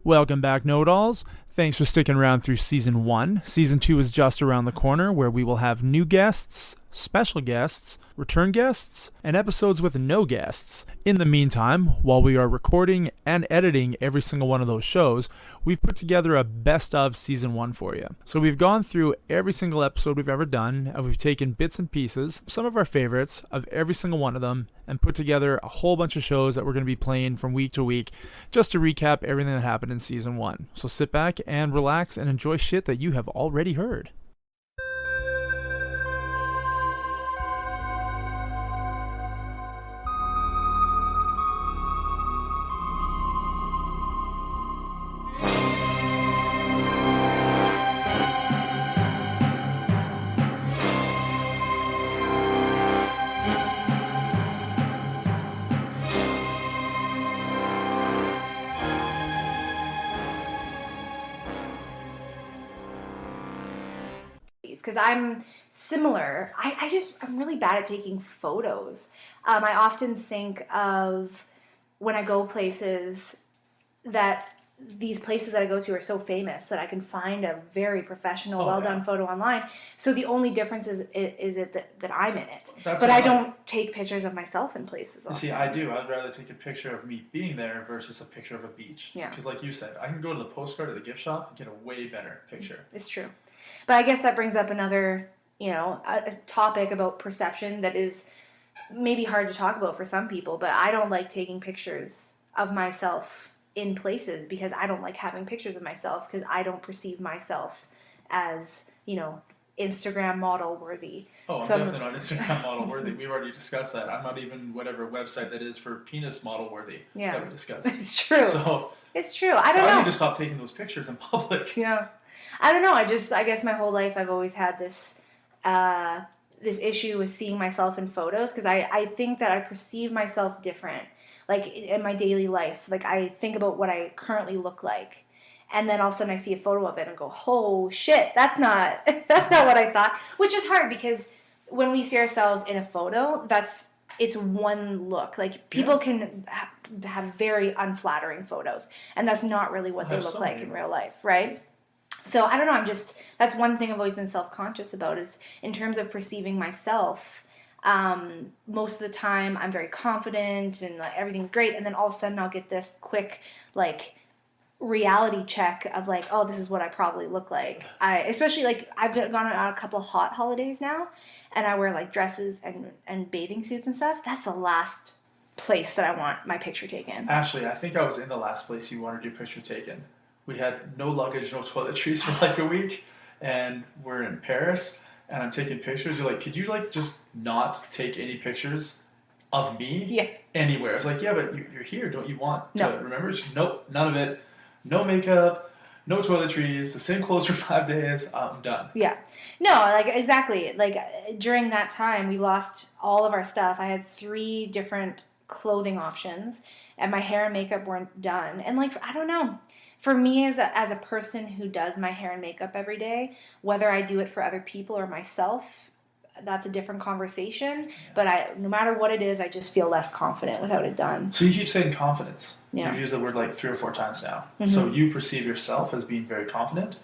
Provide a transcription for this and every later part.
Welcome back, Know-It-Alls. Thanks for sticking around through Season 1. Season 2 is just around the corner, where we will have new guests, special guests, return guests, and episodes with no guests. In the meantime, while we are recording and editing every single one of those shows, we've put together a best of Season 1 for you. So we've gone through every single episode we've ever done, and we've taken bits and pieces, some of our favorites of every single one of them, and put together a whole bunch of shows that we're going to be playing from week to week, just to recap everything that happened in Season 1. So sit back and relax and enjoy shit that you have already heard. Because I'm similar. I'm really bad at taking photos. I often think of when I go places that these places that I go to are so famous that I can find a very professional, well-done photo online. So the only difference is that I'm in it. But I don't take pictures of myself in places. See, I do. I'd rather take a picture of me being there versus a picture of a beach. Yeah. Because like you said, I can go to the postcard at the gift shop and get a way better picture. It's true. But I guess that brings up another, a topic about perception that is maybe hard to talk about for some people, but I don't like taking pictures of myself in places because I don't like having pictures of myself because I don't perceive myself as, Instagram model worthy. Oh, I'm definitely not Instagram model worthy. We've already discussed that. I'm not even whatever website that is for penis model worthy that we discussed. It's true. So it's true. I don't know. I need to stop taking those pictures in public. Yeah. I don't know. I guess my whole life I've always had this this issue with seeing myself in photos because I think that I perceive myself different, like in my daily life. Like I think about what I currently look like, and then all of a sudden I see a photo of it and go, "Oh shit, that's not what I thought." Which is hard because when we see ourselves in a photo, it's one look. Like people can have very unflattering photos, and that's not really what they look like in real life, right? So I don't know, that's one thing I've always been self-conscious about is in terms of perceiving myself, most of the time I'm very confident and everything's great, and then all of a sudden I'll get this quick, reality check of oh, this is what I probably look like. Especially I've gone on a couple of hot holidays now, and I wear dresses and bathing suits and stuff. That's the last place that I want my picture taken. Actually, I think I was in the last place you wanted your picture taken. We had no luggage, no toiletries for a week, and we're in Paris, and I'm taking pictures. You're like, could you just not take any pictures of me anywhere? I was like, yeah, but you're here. Don't you want to remember? Nope, none of it. No makeup, no toiletries, the same clothes for 5 days. I'm done. Yeah. No, exactly. During that time, we lost all of our stuff. I had 3 different clothing options, and my hair and makeup weren't done. And I don't know. For me, as a person who does my hair and makeup every day, whether I do it for other people or myself, that's a different conversation. Yeah. But no matter what it is, I just feel less confident without it done. So you keep saying confidence. Yeah. You've used the word 3 or 4 times now. Mm-hmm. So you perceive yourself as being very confident?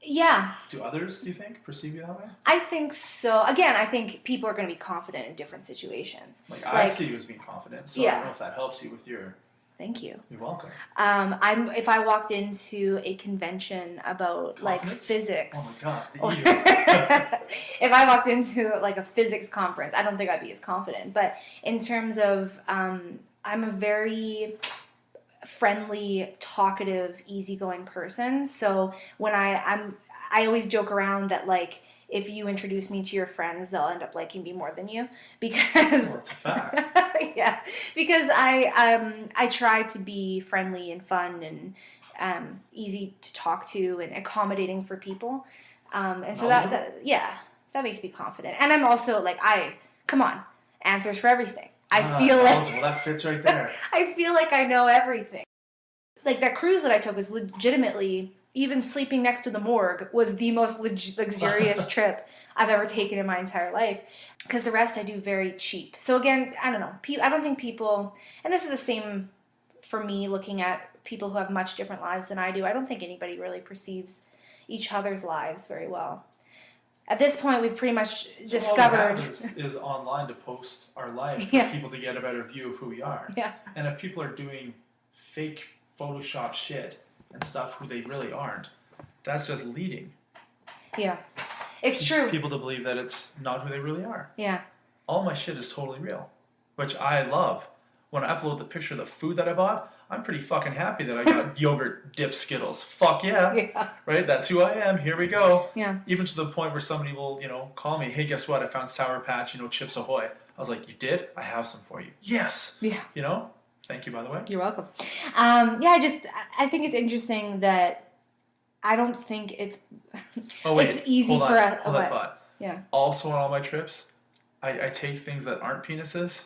Yeah. Do others, do you think, perceive you that way? I think so. Again, I think people are going to be confident in different situations. I see you as being confident, so I don't know if that helps you with your... Thank you. You're welcome. If I walked into a convention about physics. Oh my god. If I walked into a physics conference, I don't think I'd be as confident. But in terms of, I'm a very friendly, talkative, easygoing person. So when I always joke around that if you introduce me to your friends, they'll end up liking me more than you because it's a fact. Yeah, because I try to be friendly and fun and easy to talk to and accommodating for people, and so that makes me confident. And I'm also come on, answers for everything. I feel well, that fits right there. I feel like I know everything. That cruise that I took was legitimately. Even sleeping next to the morgue was the most luxurious trip I've ever taken in my entire life. Because the rest I do very cheap. So again, I don't know. I don't think people, and this is the same for me looking at people who have much different lives than I do. I don't think anybody really perceives each other's lives very well. At this point, we've pretty much discovered... all we have is online to post our life for people to get a better view of who we are. Yeah. And if people are doing fake Photoshop shit and stuff who they really aren't, that's just leading. Yeah. It's true. People to believe that it's not who they really are. Yeah. All my shit is totally real, which I love. When I upload the picture of the food that I bought, I'm pretty fucking happy that I got yogurt dipped Skittles. Fuck yeah. Yeah. Right? That's who I am. Here we go. Yeah. Even to the point where somebody will, call me, hey, guess what? I found Sour Patch, Chips Ahoy. I was like, you did? I have some for you. Yes. Yeah. Thank you, by the way. You're welcome. I think it's interesting that I don't think it's it's easy for a... Hold that thought. Yeah. Also on all my trips, I take things that aren't penises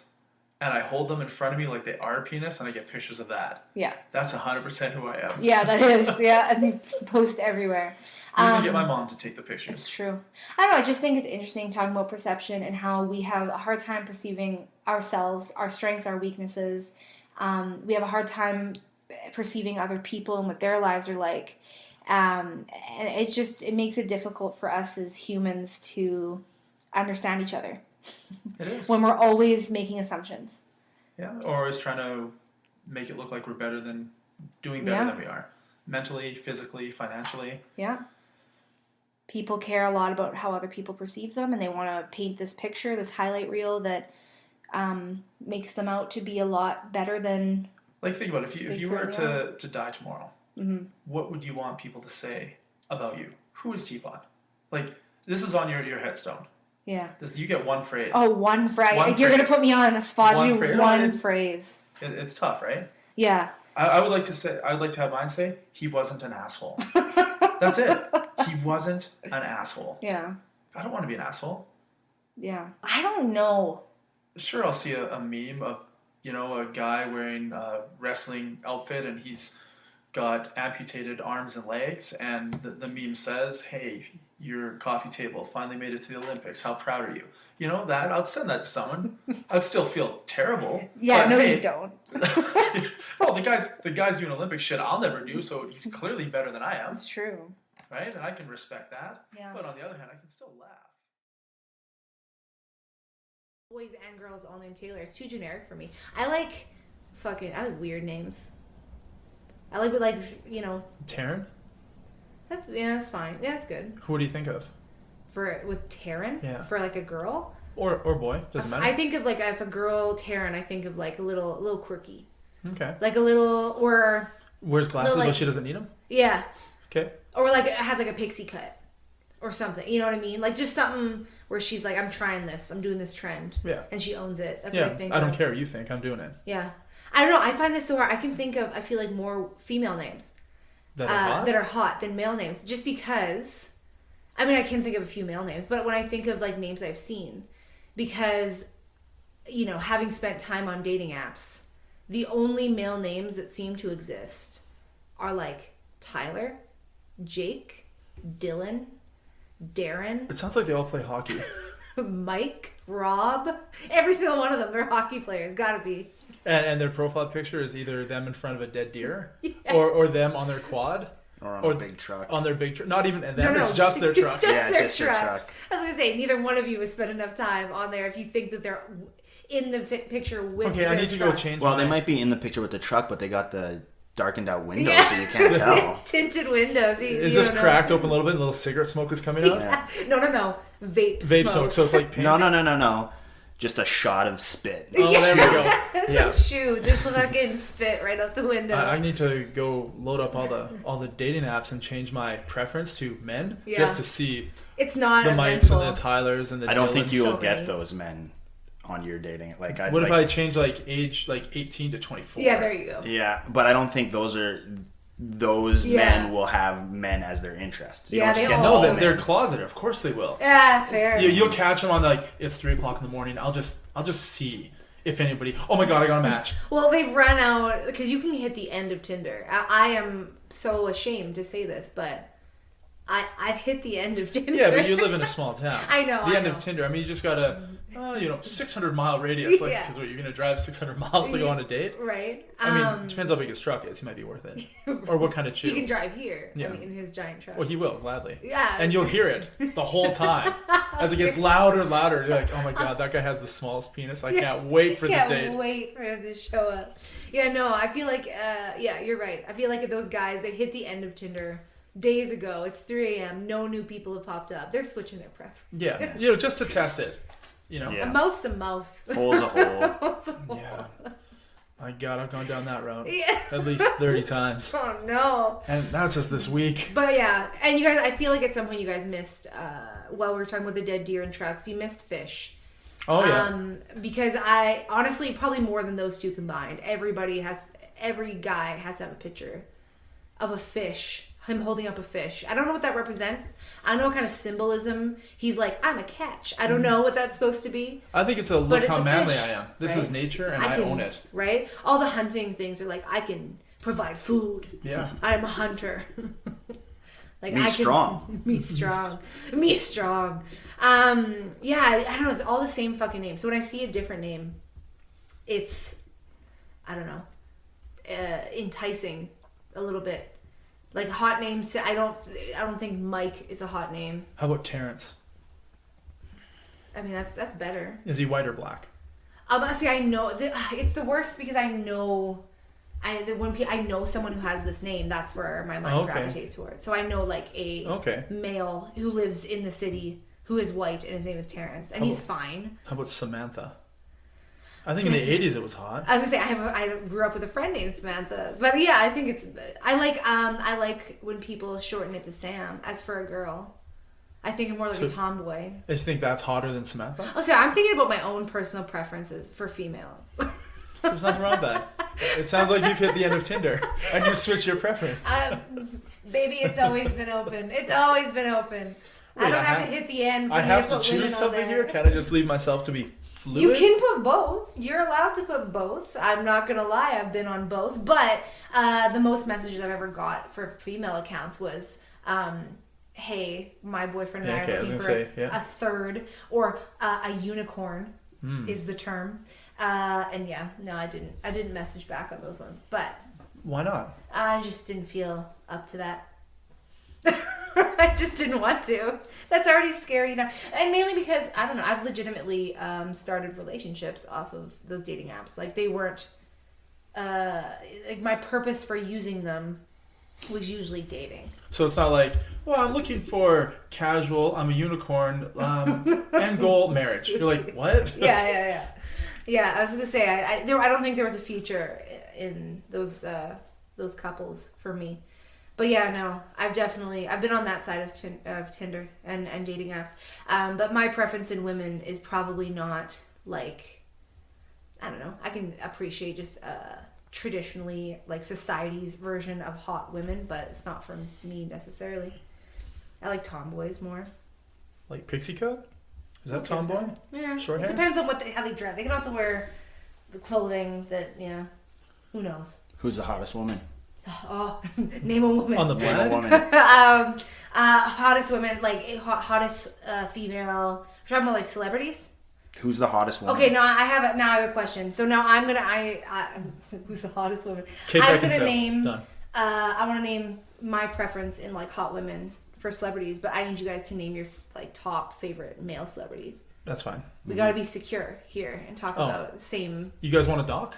and I hold them in front of me like they are a penis and I get pictures of that. Yeah. That's 100% who I am. Yeah, that is. Yeah, and they post everywhere. I'm going to get my mom to take the pictures. It's true. I don't know, I just think it's interesting talking about perception and how we have a hard time perceiving ourselves, our strengths, our weaknesses. We have a hard time perceiving other people and what their lives are like. And it makes it difficult for us as humans to understand each other. It is. When we're always making assumptions. Yeah, or always trying to make it look like we're doing better than we are. Mentally, physically, financially. Yeah. People care a lot about how other people perceive them, and they want to paint this picture, this highlight reel that makes them out to be a lot better than... Like, think about it. If you were to die tomorrow, what would you want people to say about you? Who is Teapot? Like, this is on your headstone. Yeah. You get one phrase. Oh, one phrase. You're going to put me on a spot. One phrase. It's tough, right? Yeah. I would like to have mine say, he wasn't an asshole. That's it. He wasn't an asshole. Yeah. I don't want to be an asshole. Yeah. I don't know. Sure, I'll see a meme of, a guy wearing a wrestling outfit and he's got amputated arms and legs, and the meme says, hey, your coffee table finally made it to the Olympics. How proud are you? That I'll send that to someone. I'd still feel terrible. Yeah, but, no, hey, you don't. well, the guy's doing Olympic shit I'll never do, so he's clearly better than I am. That's true. Right? And I can respect that. Yeah. But on the other hand, I can still laugh. Boys and girls all named Taylor. It's too generic for me. I like weird names. I like Taryn? That's fine. Yeah, that's good. Who do you think of? With Taryn? Yeah. For like a girl? Or boy, doesn't matter. I think of if a girl Taryn, I think of like a little quirky. Okay. Like a little, or wears glasses but she doesn't need them? Yeah. Okay. Or it has a pixie cut or something. You know what I mean? Like just something where she's like, I'm trying this. I'm doing this trend. Yeah. And she owns it. That's what I think I don't care what you think. I'm doing it. Yeah. I don't know. I find this so hard. I can think of, I feel like, more female names that are hot than male names. Just because, I mean, I can think of a few male names, but when I think of names I've seen, because, having spent time on dating apps, the only male names that seem to exist are Tyler, Jake, Dylan, Darren. It sounds like they all play hockey. Mike, Rob. Every single one of them, they're hockey players. Gotta be. And their profile picture is either them in front of a dead deer or them on their quad. Or on a big truck. On their big truck. Not even them, it's just their truck. It's just their truck. I was going to say, neither one of you has spent enough time on there if you think that they're in the picture with their I need to truck. go change Well, they might be in the picture with the truck, but they got the darkened out windows so you can't tell. Tinted windows. Is this cracked open a little bit and a little cigarette smoke is coming out? Yeah. No. Vape smoke. So it's like pink? No. Just a shot of spit. Oh, there we go. Some chew. Just fucking spit right out the window. I need to go load up all the dating apps and change my preference to men just to see it's not the Mikes and the Tylers and the I don't Dylans. think you will get those men on your dating. What if I change age 18 to 24? Yeah, there you go. Yeah, but I don't think those men will have men as their interest. They're closeted. Of course they will. Yeah, fair. You'll catch them on it's 3:00 in the morning. I'll just see if anybody. Oh my god, I got a match. Well, they've run out because you can hit the end of Tinder. I am so ashamed to say this, but I've hit the end of Tinder. Yeah, but you live in a small town. I know. The end of Tinder. I mean, you just got a 600-mile radius. Like, Yeah. because you're going to drive 600 miles to go on a date? Right. I mean, it depends how big his truck is. He might be worth it. Or what kind of chew. He can drive here. Yeah. I mean, in his giant truck. Well, he will, gladly. Yeah. And you'll hear it the whole time. As it gets louder and louder, you're like, oh my God, that guy has the smallest penis. I can't wait for this date. Can't wait for him to show up. Yeah, no, I feel like, you're right. I feel like those guys, they hit the end of Tinder days ago. It's 3 a.m. No new people have popped up. They're switching their preference. Yeah, just to test it. Yeah. A mouth's a mouth. Hole's a hole. Hole's a hole. Yeah. My God, I've gone down that road. Yeah. At least 30 times. Oh, no. And that's just this week. But yeah, and you guys, I feel like at some point you guys missed, while we were talking about the dead deer and trucks, you missed fish. Oh, yeah. Because I, honestly, probably more than those two combined, every guy has to have a picture of a fish. Him holding up a fish. I don't know what that represents. I don't know what kind of symbolism. He's like, I'm a catch. I don't know what that's supposed to be. I think it's a look how manly fish, I am. This right? is nature and I own it. Right? All the hunting things are like, I can provide food. Yeah. I'm a hunter. Like Me strong. Me strong. Me strong. I don't know. It's all the same fucking name. So when I see a different name, it's, I don't know, enticing a little bit. Like hot names, I don't think Mike is a hot name. How about Terrence? I mean, that's better. Is he white or black? See, I know it's the worst because I know, when I know someone who has this name, that's where my mind gravitates towards. So I know like a male who lives in the city who is white and his name is Terrence, and he's fine. How about Samantha? I think in the 80s it was hot. I was gonna say I grew up with a friend named Samantha, but yeah, I think I like when people shorten it to Sam. As for a girl, I think more like a tomboy. I just think that's hotter than Samantha. Oh, so I'm thinking about my own personal preferences for female. There's nothing wrong with that. It sounds like you've hit the end of Tinder and you switch your preference. Baby, it's always been open. It's always been open. Wait, I don't have to hit the end. I have to choose something here. Can I just leave myself to be fluid? You can put both. You're allowed to put both. I'm not gonna lie, I've been on both. But the most messages I've ever got for female accounts was, "Hey, my boyfriend and I are looking for a third or a unicorn," is the term. And yeah, no, I didn't message back on those ones. But why not? I just didn't feel up to that. I just didn't want to. That's already scary enough. And mainly because, I don't know, I've legitimately started relationships off of those dating apps. Like, they weren't, like, my purpose for using them was usually dating. So it's not like, well, I'm looking for casual, I'm a unicorn, end goal, marriage. You're like, what? Yeah. Yeah, I was going to say, I don't think there was a future in those couples for me. But yeah, no, I've been on that side of Tinder and dating apps. But my preference in women is probably not like, I don't know, I can appreciate just traditionally like society's version of hot women, but it's not for me necessarily. I like tomboys more. Like pixie cut? Is that tomboy? Yeah. Short hair? It depends on how they dress. They can also wear the clothing that, who knows. Who's the hottest woman? Oh, name a woman. On the planet? Name a woman. Hottest women, like hottest female. We're talking about like celebrities. Who's the hottest woman? Okay, now I have a question. So now I'm gonna who's the hottest woman? Kate I'm gonna Beckinsale. name. Done. I want to name my preference in like hot women for celebrities, but I need you guys to name your like top favorite male celebrities. That's fine. We got to be secure here and talk about same. You guys want to dock?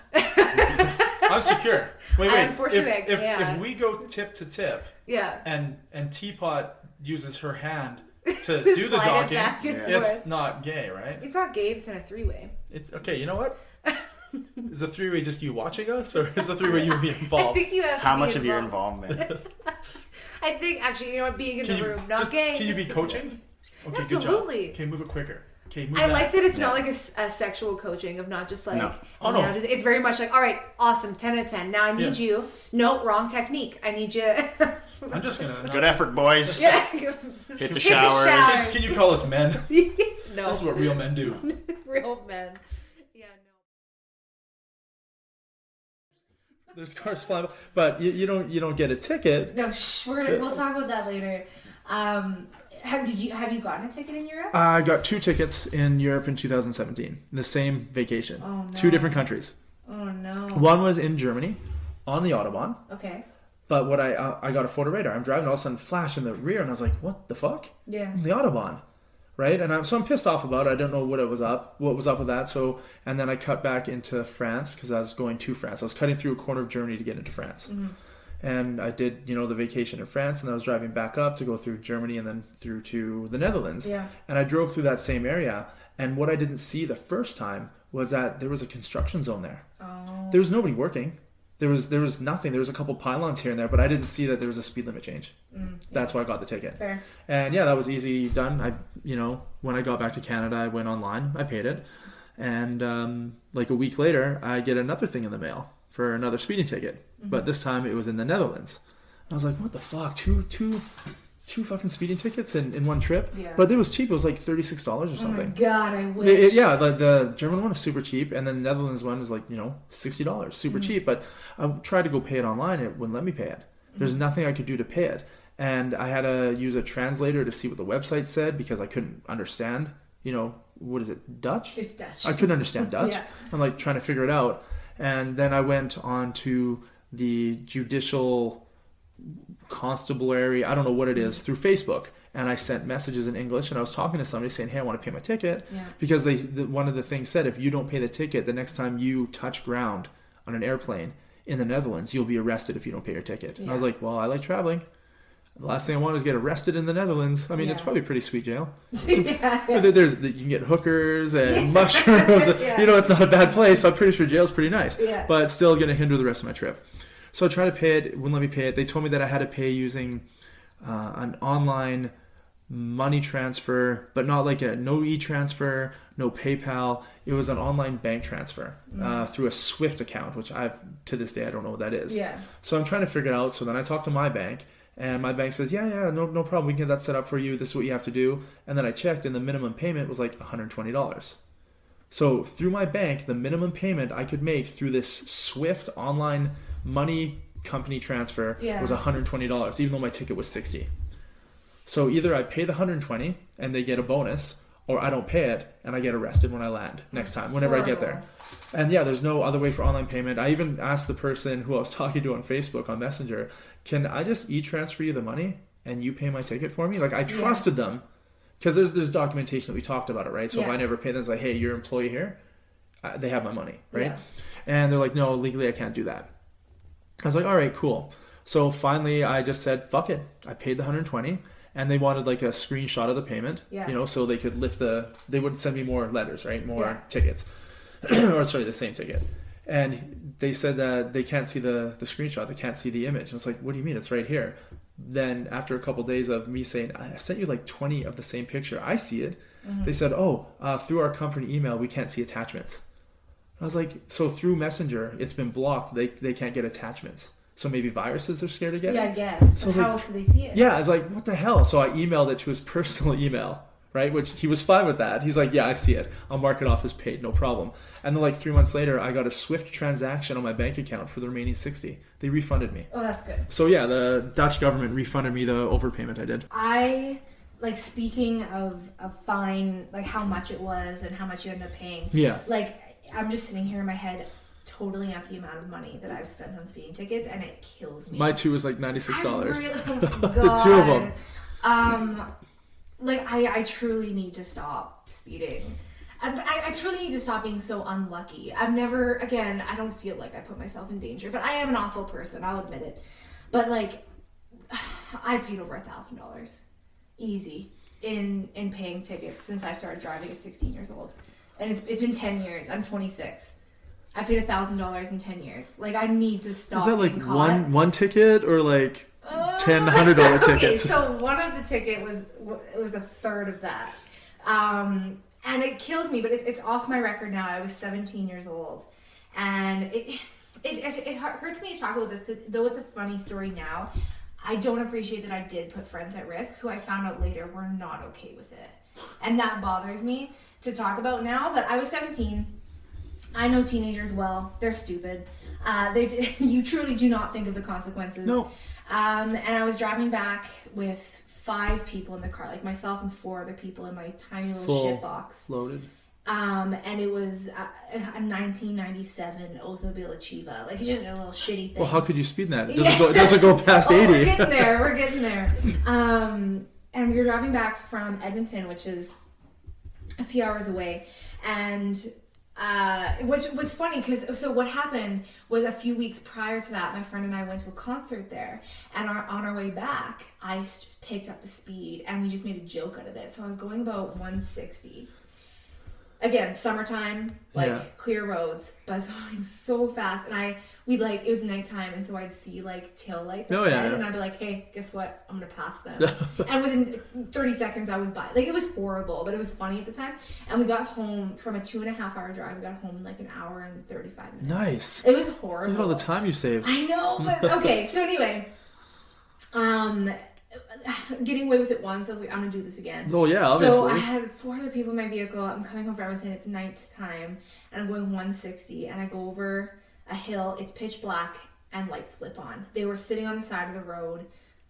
I'm secure. Wait. Unfortunately, If we go tip to tip, yeah, and Teapot uses her hand to do the docking, it's not gay, right? It's not gay. It's in a three-way. It's okay. You know what? Is a three-way just you watching us, or is a three-way you being involved? I think you have How to much be of your involved. involvement? I think actually, you know what? Being in the room, not gay. Can you be coaching? Okay, Absolutely. Good job. Okay, move it quicker. Okay, move I that. like that it's not like a sexual coaching of not just like, No. Oh, no. It's very much like, all right, awesome, 10 out of 10. Now I need you. No, wrong technique. I need you. I'm just gonna. Good effort, boys. Yeah. Hit the showers. Can you call us men? No. This is what real men do. Real men. Yeah, no. There's cars flying, but you don't get a ticket. No, we'll talk about that later. Have you gotten a ticket in Europe? I got 2 tickets in Europe in 2017. The same vacation. Oh, no. 2 different countries. Oh no. One was in Germany, on the Autobahn. Okay. But what I got a photo radar. I'm driving, all of a sudden flash in the rear, and I was like, "What the fuck?" Yeah. The Autobahn, right? And I'm pissed off about it. I don't know what was up with that. So, and then I cut back into France because I was going to France. I was cutting through a corner of Germany to get into France. Mm-hmm. And I did, the vacation in France, and I was driving back up to go through Germany and then through to the Netherlands. Yeah. And I drove through that same area, and what I didn't see the first time was that there was a construction zone there. Oh. There was nobody working. There was nothing. There was a couple pylons here and there, but I didn't see that there was a speed limit change. That's why I got the ticket. Fair. And yeah, that was easy done. When I got back to Canada, I went online, I paid it, and like a week later, I get another thing in the mail for another speeding ticket, but this time it was in the Netherlands. I was like, what the fuck? Two fucking speeding tickets in one trip? Yeah. But it was cheap. It was like $36 or something. Oh my god, I wish. The German one was super cheap, and then the Netherlands one was like, $60, super cheap. But I tried to go pay it online, and it wouldn't let me pay it. There's nothing I could do to pay it. And I had to use a translator to see what the website said because I couldn't understand, what is it, Dutch? It's Dutch. I couldn't understand Dutch. Yeah. I'm like trying to figure it out. And then I went on to the judicial constabulary, I don't know what it is, through Facebook. And I sent messages in English, and I was talking to somebody saying, hey, I want to pay my ticket. Yeah. Because one of the things said, if you don't pay the ticket, the next time you touch ground on an airplane in the Netherlands, you'll be arrested if you don't pay your ticket. And I was like, well, I like traveling. The last thing I want is get arrested in the Netherlands. I mean, it's probably a pretty sweet jail. You can get hookers and mushrooms. It's not a bad place. I'm pretty sure jail's pretty nice. Yeah. But it's still going to hinder the rest of my trip. So I tried to pay it. It wouldn't let me pay it. They told me that I had to pay using an online money transfer, but not like no e-transfer, no PayPal. It was an online bank transfer through a Swift account, which to this day, I don't know what that is. Yeah. So I'm trying to figure it out. So then I talked to my bank. And my bank says, yeah, no problem. We can get that set up for you. This is what you have to do. And then I checked, and the minimum payment was like $120. So through my bank, the minimum payment I could make through this Swift online money company transfer was $120, even though my ticket was $60. So either I pay the $120 and they get a bonus, or I don't pay it and I get arrested when I land next time, whenever I get there. And yeah, there's no other way for online payment. I even asked the person who I was talking to on Facebook, on Messenger, can I just e-transfer you the money and you pay my ticket for me? Like, I trusted them because there's documentation that we talked about it, right? So if I never pay them, it's like, hey, you're an employee here. They have my money, right? Yeah. And they're like, no, legally I can't do that. I was like, all right, cool. So finally I just said, fuck it. I paid the $120. And they wanted like a screenshot of the payment, so they could they would send me more letters, right? More tickets. Or sorry, the same ticket. And they said that they can't see the screenshot. They can't see the image. And it's like, what do you mean? It's right here. Then after a couple of days of me saying, I sent you like 20 of the same picture. I see it. They said, through our company email, we can't see attachments. I was like, so through Messenger, it's been blocked. They can't get attachments. So maybe viruses they're scared to get? Yeah, I guess. So how else do they see it? Yeah, I was like, what the hell? So I emailed it to his personal email, right? Which he was fine with that. He's like, yeah, I see it. I'll mark it off as paid, no problem. And then like 3 months later, I got a Swift transaction on my bank account for the remaining $60. They refunded me. Oh, that's good. So yeah, the Dutch government refunded me the overpayment I did. Speaking of a fine, like how much it was and how much you ended up paying. Yeah. Like, I'm just sitting here in my head totaling up the amount of money that I've spent on speeding tickets, and it kills me. My 2 was like $96. The 2 of them. I truly need to stop speeding. I truly need to stop being so unlucky. I don't feel like I put myself in danger, but I am an awful person, I'll admit it. But I've paid over $1,000 easy in paying tickets since I started driving at 16 years old. And it's been 10 years. I'm 26. I paid $1,000 in 10 years. Like, I need to stop. Is that like one ticket or like $100 tickets? Okay, so one of the ticket was a third of that, and it kills me. But it's off my record now. I was 17 years old, and it hurts me to talk about this because though it's a funny story now, I don't appreciate that I did put friends at risk who I found out later were not okay with it, and that bothers me to talk about now. But I was 17. I know teenagers well. They're stupid. You truly do not think of the consequences. No. And I was driving back with 5 people in the car, like myself and 4 other people in my tiny little Full shit box. Loaded. And it was a 1997 Oldsmobile Achieva, like just a little shitty thing. Well, how could you speed that? It doesn't go past 80. We're getting there. And we were driving back from Edmonton, which is a few hours away, and which was funny because what happened was a few weeks prior to that, my friend and I went to a concert there, and on our way back, I just picked up the speed, and we just made a joke out of it. So I was going about 160. Again, summertime, clear roads, but I was going so fast, and it was nighttime, and so I'd see tail lights ahead, and I'd be like, hey, guess what? I'm gonna pass them. And within 30 seconds, I was by. It was horrible, but it was funny at the time. And we got home from a 2.5-hour drive. We got home in an hour and 35 minutes. Nice. It was horrible. Look at all the time you saved. I know, but okay. So anyway, getting away with it once, I was like, I'm gonna do this again. Oh yeah, obviously. So I had 4 other people in my vehicle. I'm coming home from Edmonton. It's night time, and I'm going 160, and I go over a hill. It's pitch black, and lights flip on. They were sitting on the side of the road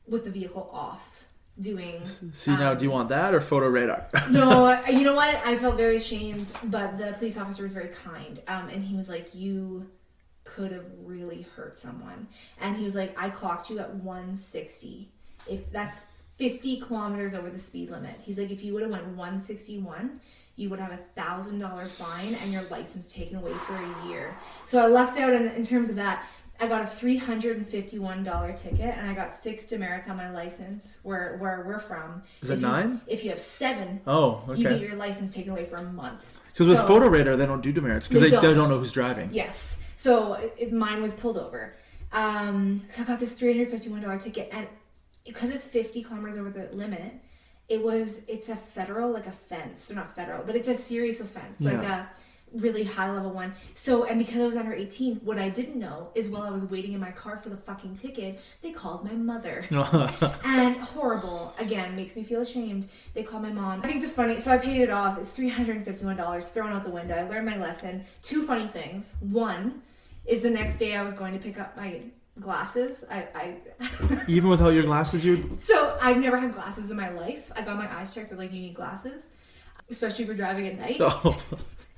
with the vehicle off, doing. See, now, do you want that or photo radar? No, you know what? I felt very ashamed, but the police officer was very kind, and he was like, "You could have really hurt someone," and he was like, "I clocked you at 160. If that's 50 kilometers over the speed limit." He's like, if you would have went 161, you would have $1,000 fine and your license taken away for a year. So I lucked out in terms of that. I got a $351 ticket, and I got 6 demerits on my license where we're from. Is it 9? If you have 7, okay. You get your license taken away for a month. Because with photo radar, they don't do demerits because they don't know who's driving. Yes. So mine was pulled over. So I got this $351 ticket, and because it's 50 kilometers over the limit, it's a federal offense. So not federal, but it's a serious offense, a really high level one. So, and because I was under 18, what I didn't know is while I was waiting in my car for the fucking ticket, they called my mother. And horrible, again, makes me feel ashamed. They called my mom. I think so I paid it off. It's $351 thrown out the window. I learned my lesson. 2 funny things. One is the next day I was going to pick up my glasses. I Even without your glasses, So I've never had glasses in my life. I got my eyes checked. They're like, you need glasses, especially if you're driving at night. Oh.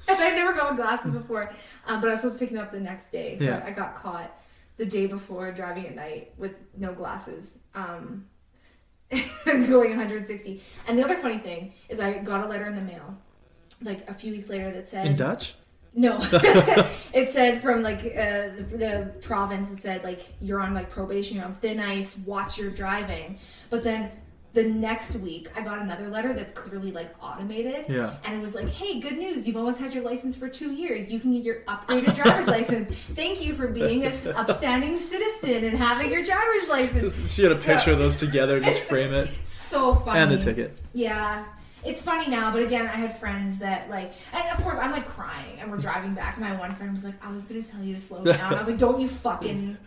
And I've never got glasses before, but I was supposed to pick them up the next day. So I got caught the day before driving at night with no glasses, going 160. And the other funny thing is I got a letter in the mail a few weeks later that said, in Dutch? No. It said from the province, it said you're on probation, you're on thin ice, watch your driving. But then the next week I got another letter that's clearly automated. Yeah. And it was hey, good news, you've almost had your license for 2 years. You can get your upgraded driver's license. Thank you for being an upstanding citizen and having your driver's license. She had a picture of those together, just frame it. So funny. And the ticket. Yeah. It's funny now, but again, I had friends that and of course I'm crying, and we're driving back, and my one friend was like, I was going to tell you to slow down. I was like, don't you fucking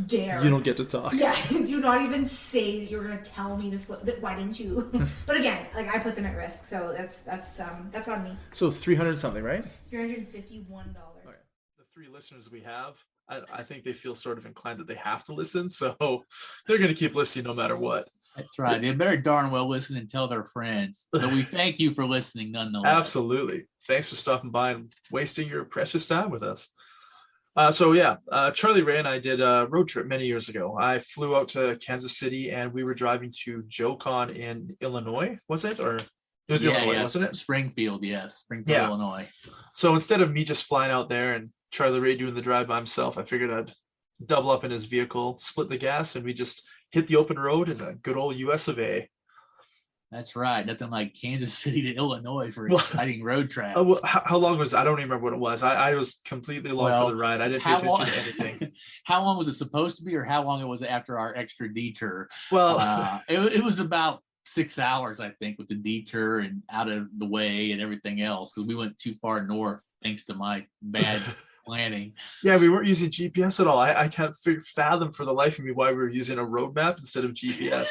dare. You don't get to talk. Yeah, do not even say that you were going to tell me to slow. Why didn't you? But again, I put them at risk, so that's on me. So 300 something, right? $351. Right. The 3 listeners we have, I think they feel sort of inclined that they have to listen, so they're going to keep listening no matter what. That's right. They better darn well listen and tell their friends. So we thank you for listening nonetheless. Absolutely. Thanks for stopping by and wasting your precious time with us. Charlie Ray and I did a road trip many years ago. I flew out to Kansas City, and we were driving to JoeCon in Illinois, was it? Or it was Illinois, wasn't it? Springfield, yes. Springfield, Illinois. So instead of me just flying out there and Charlie Ray doing the drive by himself, I figured I'd double up in his vehicle, split the gas, and we just hit the open road in the good old US of A. That's right. Nothing like Kansas City to Illinois for exciting road travel. Well, how long was I don't even remember what it was. I was completely along for the ride. I didn't pay attention to anything. How long was it supposed to be, or how long it was after our extra detour? Well, it was about 6 hours, I think, with the detour and out of the way and everything else, because we went too far north thanks to my bad planning. Yeah, we weren't using GPS at all. I can't fathom for the life of me why we were using a road map instead of GPS.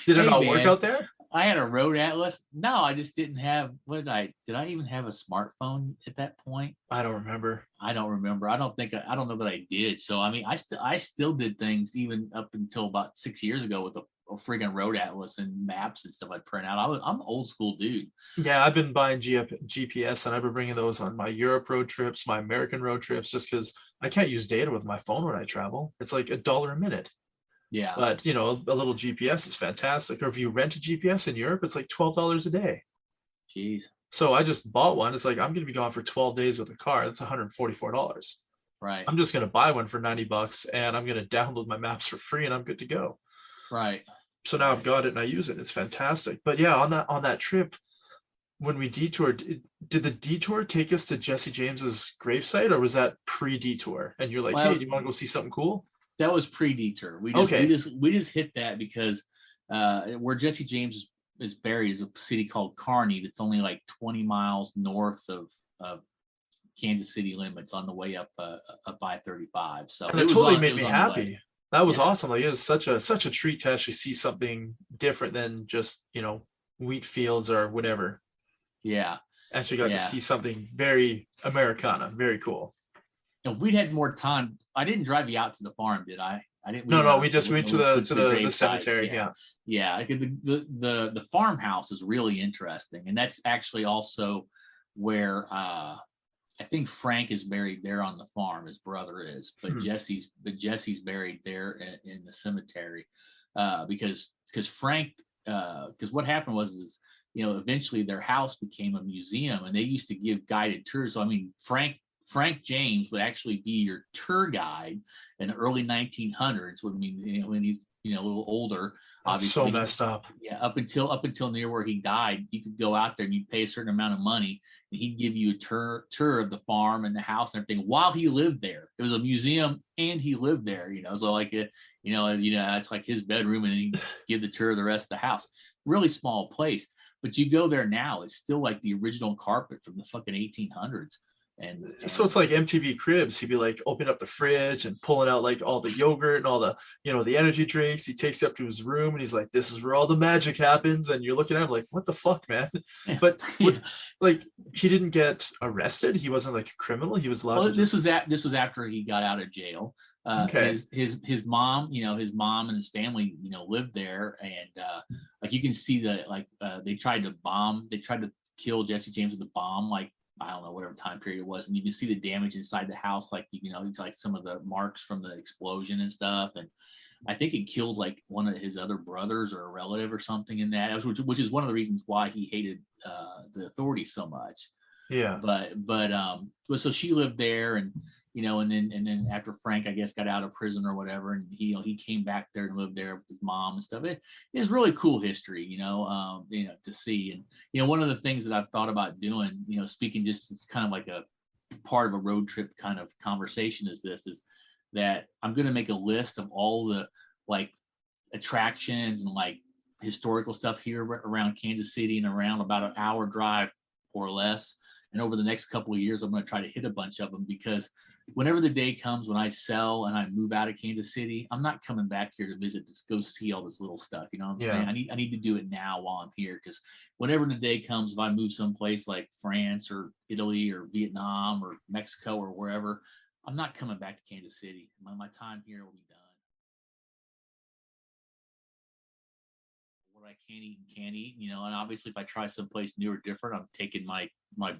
Did it not work out there? I had a road atlas. No, I just didn't have. Did I even have a smartphone at that point? I don't remember. I don't know that I did. So I mean, I still did things even up until about 6 years ago with a friggin' road atlas and maps and stuff I'd print out. I'm an old school dude. Yeah, I've been buying GPS, and I've been bringing those on my Europe road trips, my American road trips, just because I can't use data with my phone when I travel. It's like $1 a minute. Yeah. But a little GPS is fantastic. Or if you rent a GPS in Europe, it's like $12 a day. Jeez. So I just bought one. It's like I'm going to be gone for 12 days with a car. That's $144. Right. I'm just going to buy one for $90, and I'm going to download my maps for free, and I'm good to go. Right. So now I've got it and I use it. It's fantastic. But yeah, on that trip, when we detoured, did the detour take us to Jesse James's gravesite, or was that pre-detour? And you're like, Well, hey, do you want to go see something cool? That was pre-detour. We just hit that because where Jesse James is buried is a city called Kearney that's only like 20 miles north of Kansas City limits on the way up I-35. So And it totally made me on the happy. way. That was Yeah. awesome. Like, it was such a treat to actually see something different than just wheat fields or whatever. Yeah. Actually got to see something very Americana. Very cool. If we'd had more time, I didn't drive you out to the farm, did I? I didn't. No, we just went to the cemetery. Yeah. Yeah. The farmhouse is really interesting, and that's actually also where I think Frank is buried there on the farm. His brother is, but Jesse's buried there in the cemetery because Frank because what happened was eventually their house became a museum, and they used to give guided tours. So I mean, Frank James would actually be your tour guide in the early 1900s when he's a little older. Obviously, so messed up. Yeah, up until near where he died, you could go out there and you pay a certain amount of money, and he'd give you a tour of the farm and the house and everything while he lived there. It was a museum, and he lived there. So like it's like his bedroom, and then he give the tour of the rest of the house. Really small place, but you go there now, it's still like the original carpet from the fucking 1800s. And so it's like MTV Cribs. He'd be like opening up the fridge and pulling out like all the yogurt and all the the energy drinks. He takes you up to his room and he's like, "This is where all the magic happens." And you're looking at him like, "What the fuck, man?" But like, he didn't get arrested. He wasn't like a criminal. He was allowed. This was after he got out of jail. Okay. His mom, his mom and his family, lived there, and like you can see that they tried to kill Jesse James with a bomb, like. I don't know, whatever time period it was. And you can see the damage inside the house. Like, it's like some of the marks from the explosion and stuff. And I think it killed like one of his other brothers or a relative or something in that, which is one of the reasons why he hated the authorities so much. Yeah. But so she lived there, and and then after Frank, I guess, got out of prison or whatever, and he came back there and lived there with his mom and stuff. It is really cool history, to see. And one of the things that I've thought about doing, speaking just kind of like a part of a road trip kind of conversation is that I'm going to make a list of all the like attractions and like historical stuff here around Kansas City and around about an hour drive or less. And over the next couple of years, I'm going to try to hit a bunch of them, because whenever the day comes when I sell and I move out of Kansas City, I'm not coming back here to visit, just go see all this little stuff. You know what I'm saying? I need to do it now while I'm here, because whenever the day comes, if I move someplace like France or Italy or Vietnam or Mexico or wherever, I'm not coming back to Kansas City. My time here will be done. What I can eat and can't eat, and obviously if I try someplace new or different, I'm taking my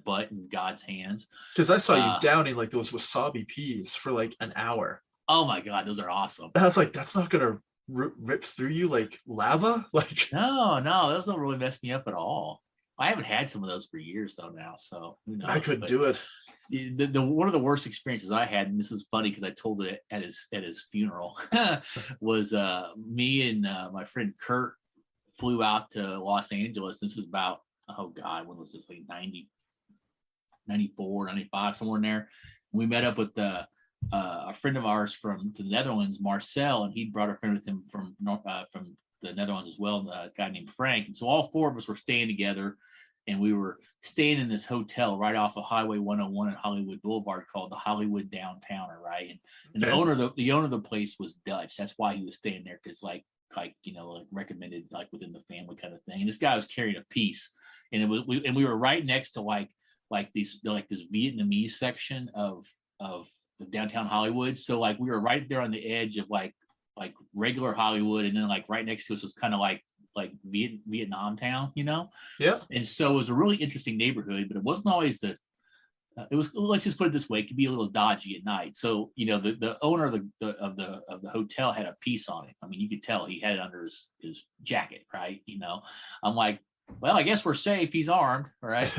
butt in God's hands. Because I saw you downing like those wasabi peas for like an hour. Oh my God, those are awesome. I was like, that's not gonna rip through you like lava. Like, no, those don't really mess me up at all. I haven't had some of those for years though now, so who knows? I couldn't do it. The one of the worst experiences I had, and this is funny because I told it at his funeral, was me and my friend Kurt flew out to Los Angeles. This is about, oh God, when was this, like 90, 94, 95, somewhere in there. We met up with a friend of ours from the Netherlands, Marcel, and he brought a friend with him from the Netherlands as well, a guy named Frank. And so all four of us were staying together, and we were staying in this hotel right off of Highway 101 and Hollywood Boulevard called the Hollywood Downtowner, right? And the owner of the place was Dutch. That's why he was staying there, because like recommended, like within the family kind of thing. And this guy was carrying a piece, and we were right next to like this Vietnamese section of downtown Hollywood. So like we were right there on the edge of like like regular Hollywood, and then like right next to us was kind of like Vietnam town, you know. Yeah. And so it was a really interesting neighborhood, but it wasn't always it was, let's just put it this way, it could be a little dodgy at night. So, you know, the owner of the hotel had a piece on it. I mean, you could tell he had it under his jacket, right? You know, I'm like, well, I guess we're safe. He's armed, right?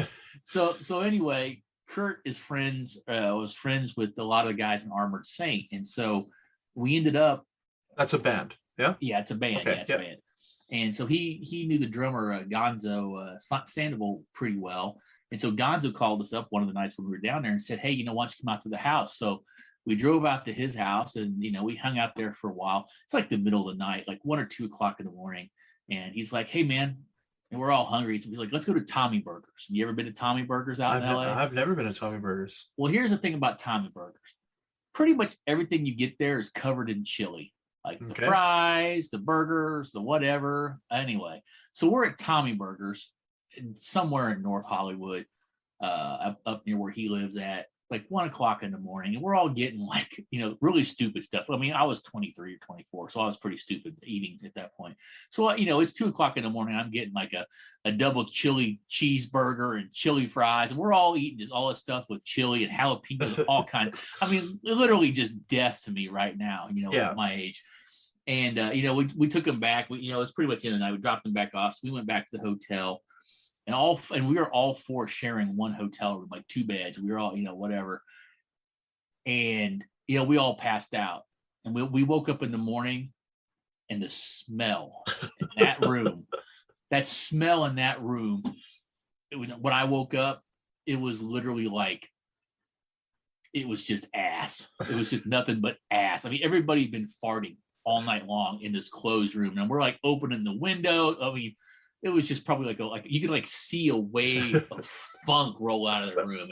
So anyway, Kurt was friends with a lot of the guys in Armored Saint, and so we ended up. That's a band. Yeah. Yeah, it's a band. Okay, yeah, it's a band. And so he knew the drummer Gonzo Sandoval pretty well. And so Gonzo called us up one of the nights when we were down there and said, hey, you know, why don't you come out to the house? So we drove out to his house, and, you know, we hung out there for a while. It's like the middle of the night, like 1 or 2 o'clock in the morning. And he's like, hey, man, and we're all hungry. So he's like, let's go to Tommy Burgers. You ever been to Tommy Burgers out in LA? I've never been to Tommy Burgers. Well, here's the thing about Tommy Burgers. Pretty much everything you get there is covered in chili. Like the fries, the burgers, the whatever. Anyway, so we're at Tommy Burgers somewhere in North Hollywood, up near where he lives at, like 1 o'clock in the morning. And we're all getting like, you know, really stupid stuff. I mean, I was 23 or 24, so I was pretty stupid eating at that point. So, you know, it's 2 o'clock in the morning. I'm getting like a double chili cheeseburger and chili fries. And we're all eating just all this stuff with chili and jalapenos, all kinds. I mean, literally just death to me right now, you know, at my age. And, you know, we took him back. You know, it's pretty much the end of the night. We dropped him back off. So we went back to the hotel, and we were all 4 sharing one hotel room, like 2 beds. We were all, you know, whatever. And, you know, we all passed out, and we woke up in the morning, and the smell in that room, when I woke up, it was literally like, it was just ass. It was just nothing but ass. I mean, everybody had been farting all night long in this closed room, and we're like opening the window. I mean, it was just probably like you could like see a wave of funk roll out of the room.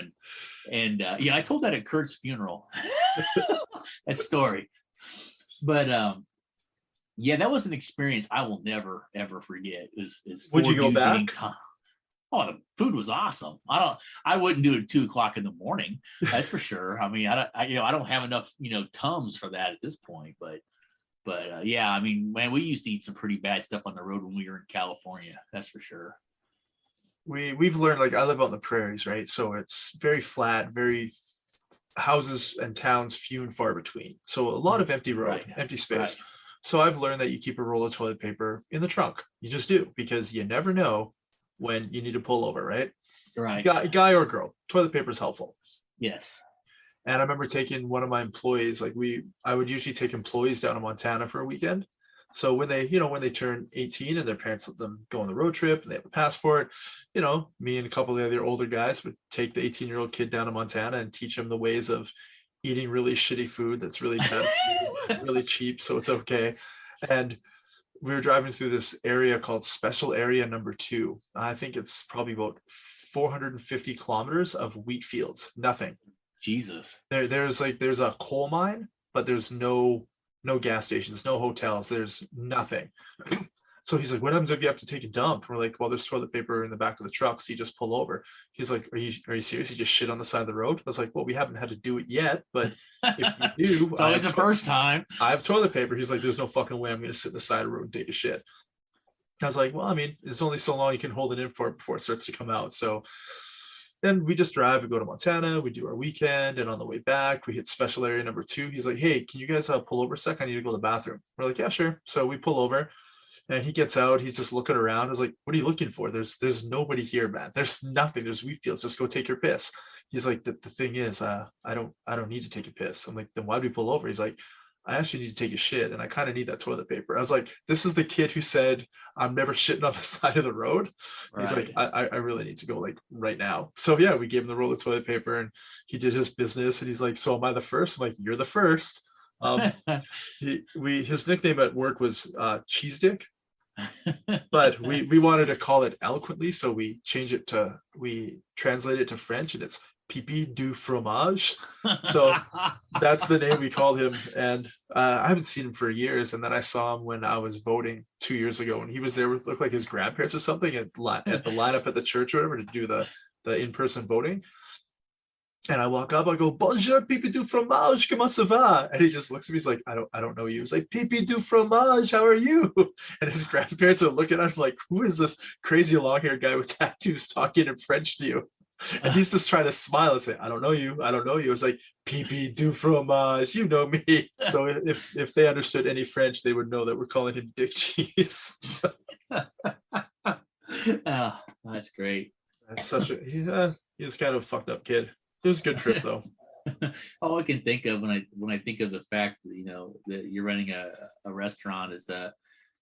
And yeah, I told that at Kurt's funeral, that story. But yeah, that was an experience I will never ever forget. Would you go back? Oh, the food was awesome. I wouldn't do it at 2 o'clock in the morning. That's for sure. I mean, I don't have enough, you know, Tums for that at this point, but yeah, I mean, man, we used to eat some pretty bad stuff on the road when we were in California. That's for sure. We've learned, like, I live on the prairies, right? So it's very flat, very houses and towns few and far between. So a lot of empty road, empty space. Right. So I've learned that you keep a roll of toilet paper in the trunk. You just do, because you never know when you need to pull over, right? Right. Guy or girl, toilet paper is helpful. Yes. And I remember taking one of my employees, I would usually take employees down to Montana for a weekend. So when they turn 18 and their parents let them go on the road trip and they have a passport, you know, me and a couple of the other older guys would take the 18-year-old kid down to Montana and teach him the ways of eating really shitty food that's really bad, really cheap, so it's okay. And we were driving through this area called Special Area Number 2. I think it's probably about 450 kilometers of wheat fields, nothing. Jesus. There's a coal mine, but there's no gas stations, no hotels, there's nothing. So he's like, what happens if you have to take a dump? We're like, well, there's toilet paper in the back of the truck, so you just pull over. He's like, are you serious? You just shit on the side of the road? I was like, well, we haven't had to do it yet, but if you do, it's always the first time. I have toilet paper. He's like, there's no fucking way I'm gonna sit on the side of the road and take a shit. I was like, well, I mean, it's only so long you can hold it in for before it starts to come out. So then we just drive, we go to Montana, we do our weekend, and on the way back, we hit Special Area Number 2. He's like, hey, can you guys pull over a sec? I need to go to the bathroom. We're like, yeah, sure. So we pull over, and he gets out. He's just looking around. I was like, what are you looking for? There's nobody here, man. There's nothing. There's wheat fields. Just go take your piss. He's like, the thing is, I don't need to take a piss. I'm like, then why'd we pull over? He's like, I actually need to take a shit, and I kind of need that toilet paper. I was like, this is the kid who said, I'm never shitting on the side of the road. Right. He's like, I really need to go, like, right now. So yeah, we gave him the roll of toilet paper, and he did his business, and he's like, so am I the first? I'm like, you're the first. His nickname at work was Cheese Dick, but we wanted to call it eloquently, so we translate it to French, and it's Pipi du fromage. So that's the name we called him. And I haven't seen him for years. And then I saw him when I was voting 2 years ago, and he was there with, looked like his grandparents or something, at the lineup at the church or whatever, to do the in-person voting. And I walk up, I go, bonjour, pipi du fromage, comment ça va? And he just looks at me, he's like, I don't know you. He's like, pipi du fromage, how are you? And his grandparents are looking at him like, who is this crazy long-haired guy with tattoos talking in French to you? And he's just trying to smile and say, I don't know you. I don't know you. It's like, pipi du fromage, you know me. So if they understood any French, they would know that we're calling him Dick Cheese. Oh, that's great. That's such a, he's kind of a fucked up kid. It was a good trip though. All I can think of when I think of the fact that, you know, that you're running a restaurant is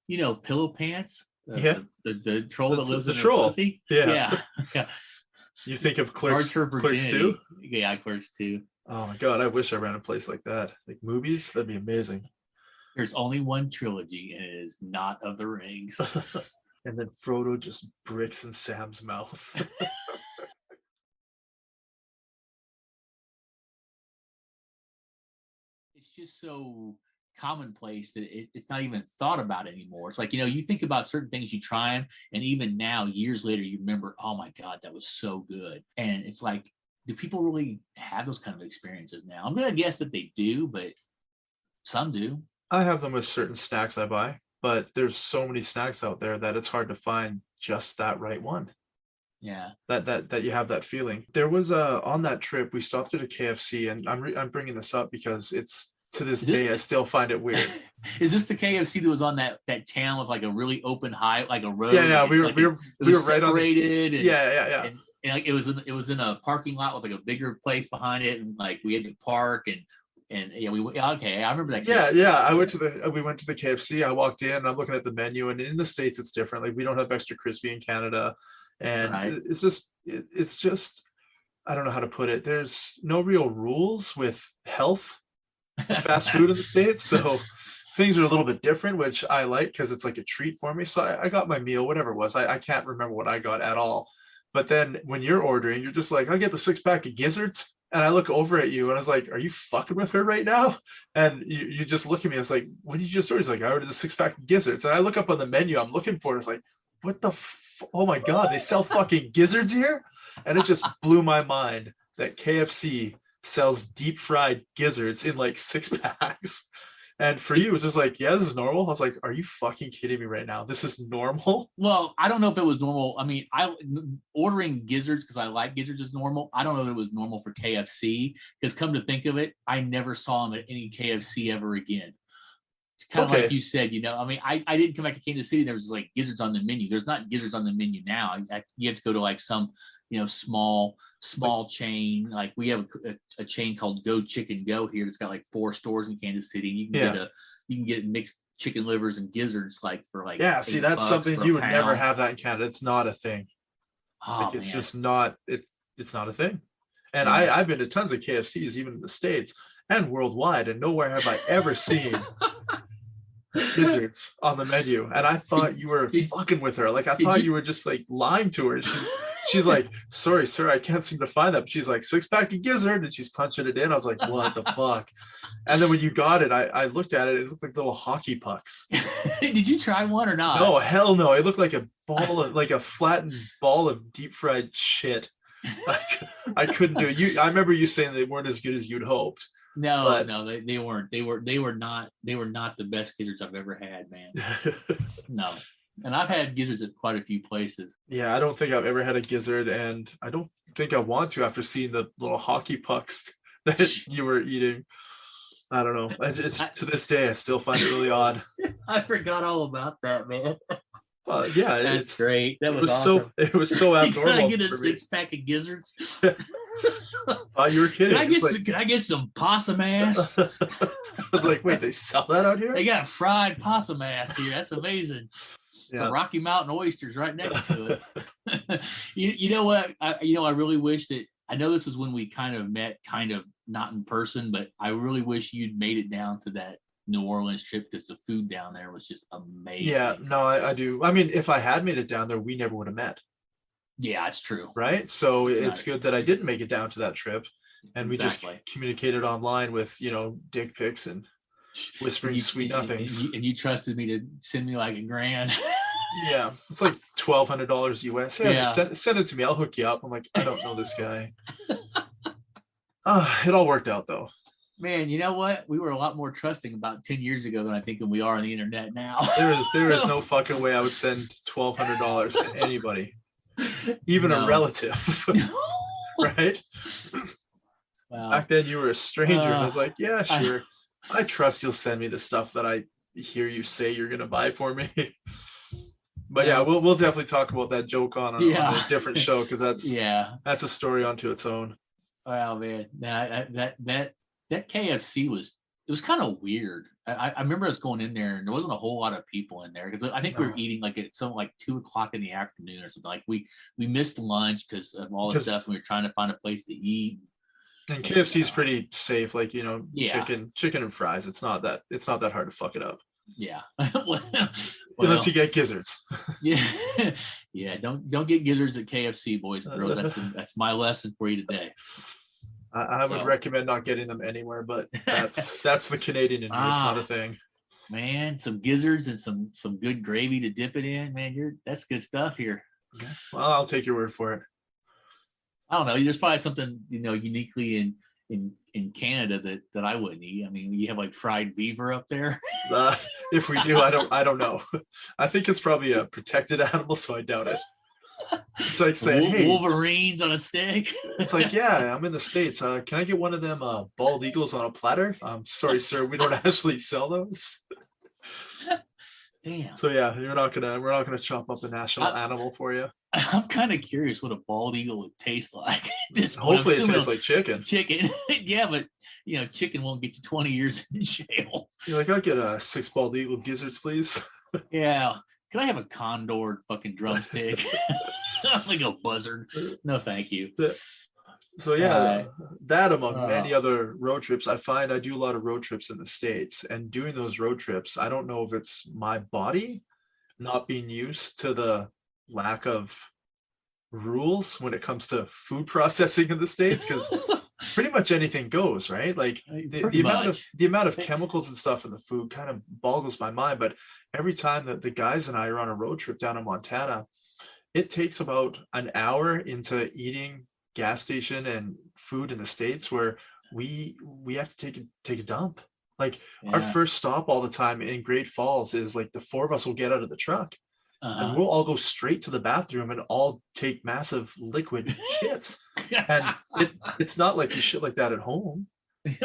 pillow pants. The troll that lives in the troll. Pussy. Yeah. Yeah. You think of Clerks 2? Yeah, Clerks 2. Oh my god, I wish I ran a place like that. Like movies, that'd be amazing. There's only one trilogy, and it is not of the Rings. And then Frodo just bricks in Sam's mouth. It's just so commonplace that it's not even thought about anymore. It's like, you know, you think about certain things, you try them, and even now, years later, you remember, oh my God, that was so good. And it's like, do people really have those kind of experiences now? I'm gonna guess that they do, but some do. I have them with certain snacks I buy, but there's so many snacks out there that it's hard to find just that right one. Yeah, that you have that feeling. There was on that trip we stopped at a KFC, and I'm bringing this up because it's to this day I still find it weird. Is this the KFC that was on that channel with like a really open high, like a road? Yeah, we were right on the, yeah. And like it was in a parking lot with like a bigger place behind it, and like we had to park and yeah, okay, I remember that. Yeah. We went to the KFC. I walked in, and I'm looking at the menu, and in the States it's different. Like we don't have extra crispy in Canada. And right. it's just I don't know how to put it. There's no real rules with health fast food in the States, so things are a little bit different, which I like because it's like a treat for me. So I got my meal, whatever it was. I can't remember what I got at all. But then when you're ordering, you're just like, I'll get the 6-pack of gizzards. And I look over at you and I was like, are you fucking with her right now? And you just look at me. It's like, what did you just order? He's like, I ordered the 6-pack of gizzards. And I look up on the menu, I'm looking for it. It's like, what the oh my God, they sell fucking gizzards here? And it just blew my mind that KFC sells deep fried gizzards in like 6-packs. And for you, it was just like, yeah, this is normal. I was like, are you fucking kidding me right now? This is normal? Well, I don't know if it was normal. I mean, ordering gizzards because I like gizzards is normal. I don't know if it was normal for KFC because come to think of it, I never saw them at any KFC ever again. It's kind of like you said, you know, I mean, I didn't come back to Kansas City. There was like gizzards on the menu. There's not gizzards on the menu now. You have to go to like some, you know, small chain. Like we have a chain called Go Chicken Go here that's got like 4 stores in Kansas City. You can get mixed chicken livers and gizzards like for like see, that's something you would never have that in Canada. It's not a thing. Like it's just not it's not a thing. And I've been to tons of KFCs even in the States and worldwide, and nowhere have I ever seen gizzards on the menu. And I thought you were fucking with her. Like I thought you were just like lying to her. She's like, sorry sir, I can't seem to find them. She's like, 6-pack of gizzard, and she's punching it in. I was like, what the fuck? And then when you got it, I looked at it. It looked like little hockey pucks. Did you try one or not? No, hell no. It looked like a ball of like a flattened ball of deep fried shit. I couldn't do it. I remember you saying they weren't as good as you'd hoped. No, they weren't. They were not the best gizzards I've ever had, man. No. And I've had gizzards at quite a few places. Yeah, I don't think I've ever had a gizzard, and I don't think I want to after seeing the little hockey pucks that you were eating. I don't know. It's to this day, I still find it really odd. I forgot all about that, man. Yeah, that's great. That was awesome. It was so abnormal. You gotta get a 6-pack of gizzards. Thought you were kidding. Can I get some possum ass? I was like, wait, they sell that out here? They got fried possum ass here. That's amazing. Yeah. Some Rocky Mountain oysters right next to it. You know what? I really wish that, I know this is when we kind of met, kind of not in person, but I really wish you'd made it down to that New Orleans trip because the food down there was just amazing. Yeah, no, I do. I mean, if I had made it down there, we never would have met. Yeah, it's true. Right? So it's good that I didn't make it down to that trip, and we just communicated online with, dick pics and whispering sweet nothings. And you trusted me to send me like $1,000. Yeah, it's like $1,200 US. Yeah, just send it to me. I'll hook you up. I'm like, I don't know this guy. It all worked out though. Man, you know what? We were a lot more trusting about 10 years ago than I think we are on the internet now. There is no fucking way I would send $1,200 to anybody, even a relative, right? Wow. Back then you were a stranger, and I was like, yeah, sure. I trust you'll send me the stuff that I hear you say you're gonna buy for me. But yeah, we'll definitely talk about that joke on a different show, because that's a story unto its own. Wow, man, that KFC was kind of weird. I remember us going in there and there wasn't a whole lot of people in there, because I think we were eating like at something like 2:00 in the afternoon or something. Like we missed lunch because of all the stuff. And we were trying to find a place to eat. And KFC is pretty safe, like, you know, chicken and fries. It's not that hard to fuck it up. Yeah. Unless you get gizzards. Yeah. Don't get gizzards at KFC, boys and girls. That's my lesson for you today. I would recommend not getting them anywhere, but that's the Canadian in me. It's not a thing. Man, some gizzards and some good gravy to dip it in. Man, that's good stuff here. Okay. Well, I'll take your word for it. I don't know. There's probably something, you know, uniquely in Canada that I wouldn't eat. I mean, you have like fried beaver up there. If we do, I don't know. I think it's probably a protected animal, so I doubt it. It's like saying, hey, Wolverines on a stick. It's like, yeah, I'm in the States. Can I get one of them bald eagles on a platter? Sorry, sir, we don't actually sell those. Damn. So yeah, we're not gonna chop up a national animal for you. I'm kind of curious what a bald eagle would taste like. Hopefully it tastes like chicken. Chicken. Yeah, but you know, chicken won't get you 20 years in jail. You're like, I'll get 6 bald eagle gizzards, please. Yeah. Can I have a condor fucking drumstick? Like a buzzard. No, thank you. So yeah, that among many other road trips, I find I do a lot of road trips in the States, and doing those road trips, I don't know if it's my body not being used to the lack of rules when it comes to food processing in the States, because pretty much anything goes, right? Like the amount of chemicals and stuff in the food kind of boggles my mind. But every time that the guys and I are on a road trip down in Montana, it takes about an hour into eating gas station and food in the States where we have to take a dump. Like our first stop all the time in Great Falls is like the 4 of us will get out of the truck and we'll all go straight to the bathroom and all take massive liquid shits. And it's not like you shit like that at home.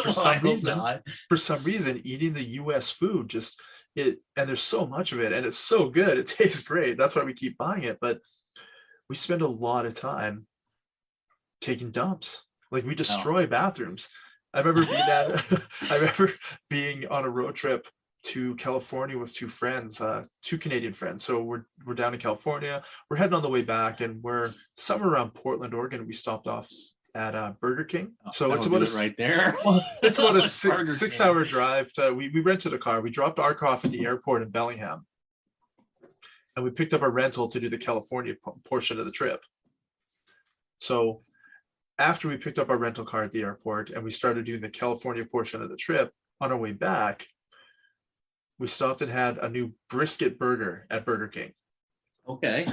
For some reason, eating the US food and there's so much of it and it's so good. It tastes great. That's why we keep buying it. But we spend a lot of time taking dumps. Like we destroy bathrooms. I remember being on a road trip to California with 2 friends, 2 Canadian friends. So we're down in California. We're heading on the way back, and we're somewhere around Portland, Oregon. We stopped off at Burger King. So it's about right there. It's about a 6-hour drive. We rented a car. We dropped our car off at the airport in Bellingham, and we picked up a rental to do the California portion of the trip. So after we picked up our rental car at the airport and we started doing the California portion of the trip, on our way back, we stopped and had a new brisket burger at Burger King. Okay.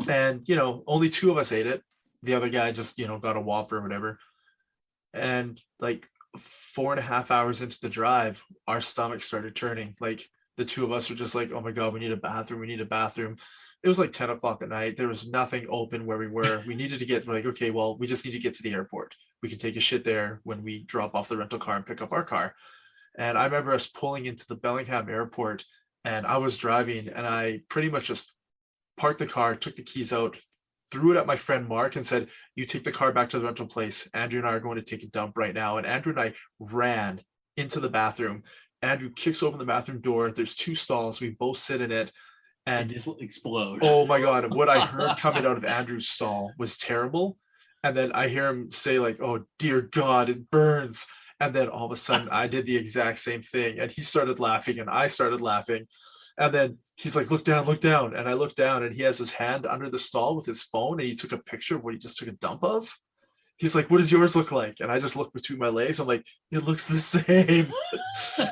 And, you know, only 2 of us ate it. The other guy just, you know, got a Whopper or whatever. And like 4.5 hours into the drive, our stomachs started turning. Like the 2 of us were just like, oh my God, we need a bathroom. We need a bathroom. It was like 10 o'clock at night. There was nothing open where we were. We needed to we're like, okay, well, we just need to get to the airport. We can take a shit there when we drop off the rental car and pick up our car. And I remember us pulling into the Bellingham airport, and I was driving, and I pretty much just parked the car, took the keys out, threw it at my friend Mark and said, you take the car back to the rental place. Andrew and I are going to take a dump right now. And Andrew and I ran into the bathroom. Andrew kicks open the bathroom door. There's 2 stalls. We both sit in it. And just explode. Oh my God. What I heard coming out of Andrew's stall was terrible. And then I hear him say like, oh dear God, it burns. And then all of a sudden I did the exact same thing. And he started laughing and I started laughing. And then he's like, look down. And I look down and he has his hand under the stall with his phone. And he took a picture of what he just took a dump of. He's like, what does yours look like? And I just look between my legs. I'm like, it looks the same.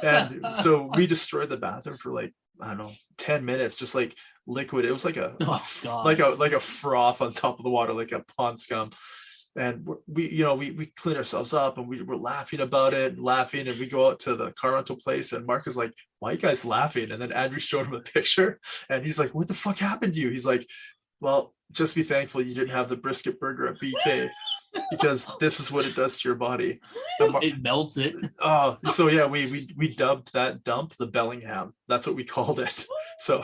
And so we destroyed the bathroom for like, I don't know, 10 minutes, just like liquid. It was like a froth on top of the water, like a pond scum. And we clean ourselves up, and we're laughing about it, and we go out to the car rental place, and Mark is like, why are you guys laughing? And then Andrew showed him a picture, and he's like, what the fuck happened to you? He's like, well, just be thankful you didn't have the brisket burger at BK, because this is what it does to your body. It melts it. Oh, so yeah, we dubbed that dump the Bellingham. That's what we called it. So,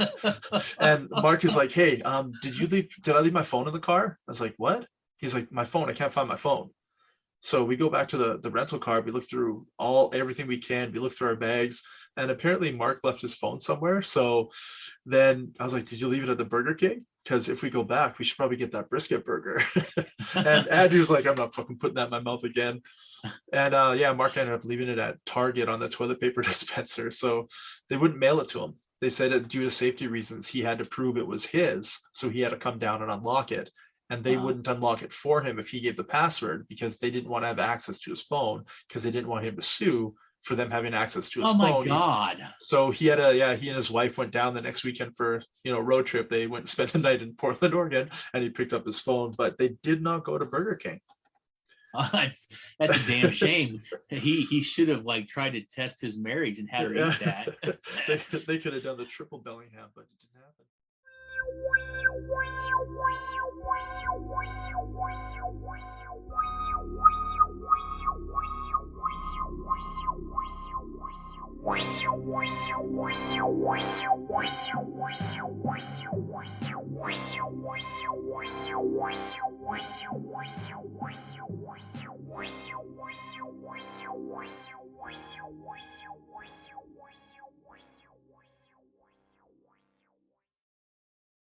and Mark is like, hey, did I leave my phone in the car? I was like, what? He's like, my phone, I can't find my phone. So we go back to the rental car. We look through everything we can. We look through our bags, and apparently Mark left his phone somewhere. So then I was like, did you leave it at the Burger King? Because if we go back, we should probably get that brisket burger. And Andrew's like, I'm not fucking putting that in my mouth again. And yeah, Mark ended up leaving it at Target on the toilet paper dispenser. So they wouldn't mail it to him. They said that due to safety reasons, he had to prove it was his. So he had to come down and unlock it. And they wouldn't unlock it for him if he gave the password, because they didn't want to have access to his phone, because they didn't want him to sue for them having access to his phone. Oh my God. So he and his wife went down the next weekend for, road trip. They went and spent the night in Portland, Oregon, and he picked up his phone, but they did not go to Burger King. That's a damn shame. He should have tried to test his marriage and had her eat that. They could have done the triple Bellingham, but it didn't happen.